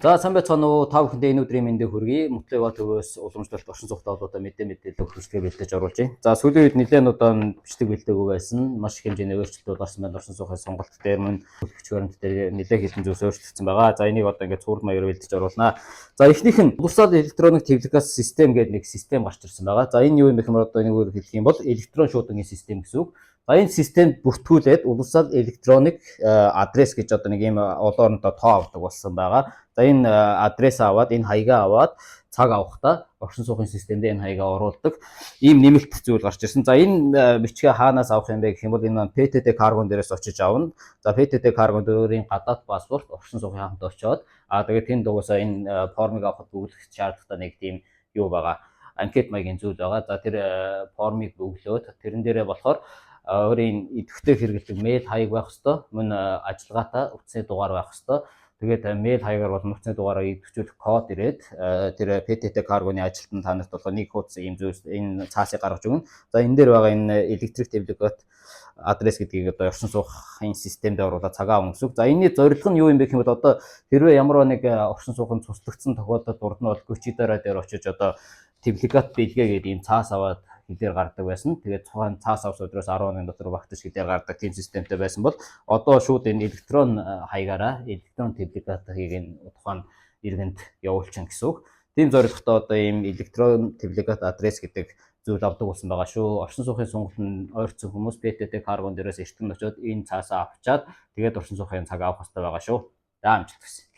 За сайн байцгаана уу? Та бүхэндээ энэ өдрийн мэндийг хүргэе. Мөтлөва төвөөс уламжлалт орчин суугтай холбоотой мэдээлэл хүргэгээ бэлдэж оруулж байна. За сүүлийн үед нэлээд удаан бичлэг бэлдээгүй байсан. Маш их хэмжээний өөрчлөлтүүд орсон байна. Орчин суугын сонголт дээр мөн хөлбөмбөг баримт дээр нэлээд хэдэн зүйлс өөрчлөгдсөн байгаа. За энийг одоо ингээд цуврал маягаар бэлдэж оруулнаа. За эхнийх нь улсаар электроник тепликац систем гэдэг нэг систем гарч ирсэн байгаа. За энэ юу юм бэ гэхээр одоо нэг үгээр хэлэх юм бол электрон шуудангийн систем гэсэн үг. За энэ системд бүртгүүлээд улсаар электроник адрес гэж одоо нэг юм олон орондоо тоо авдаг болсон байгаа. За энэ адрес аваад энэ хаягаа аваад цаг авахдаа орчин суугын системд энэ хаягаа оруулдаг ийм нэмэлт зүйл гарч ирсэн. За энэ бичгээ хаанаас авах юм бэ гэх юм бол энэ PTT Cargo дээрээс очиж авна. За PTT Cargo дээрийн гадаад паспорт орчин суугын хамт очиод тэгээд тэнд дугасаа энэ формыг авахд бүглэх шаардлагатай нэг тийм юу байгаа. Анкет маягийн зүйл байгаа. За тэр формыг бүглөөд тэрэн дээрээ болохоор өөрийн идэвхтэй хэрэглэдэг мэйл хаяг байх ёстой. Мөн ажиллагаатай утасны дугаар байх ёстой. Тэгээд мэйл хаягаар бол утасны дугаараа идэвхжүүлэх код ирээд тэр PTT Cargo-ны ажилтан танарт бол нэг хуудас ийм зүйлс энэ цаасыг гаргаж өгнө. За энэ дээр байгаа энэ electric duplicate адрес гэдгийг одоо орчин суугын системд оруулаад цагаа өнгөсөв. За энэний зорилго нь юу юм бэ гэвэл одоо хэрвээ ямар нэг орчин суугын цуслагдсан тохиолдолд урд нь бол Gochidara дээр очиж одоо duplicate бэлгээ гэдэг ийм цаас аваад хилээр гардаг байсан. Тэгээд цугаан цаас авс өдрөөс 10 хоногийн дотор багтаж хилээр гардаг тийм системтэй байсан бол одоо шууд энэ электрон хаягаараа электрон дубликатыг энэ тухайн иргэнд явуулчихна гэсэн үг. Тийм зорилготой одоо ийм электрон дубликат адрес гэдэг зүйл авдаг болсон байгаа шүү. Орчин суугын сонголтод ойрцсон хүмүүс PTT Cargo дээрээс эртэн очиод энэ цаасаа авчаад тэгээд орчин суугын цаг авах хэрэгтэй байгаа шүү. За амжилт хүсье.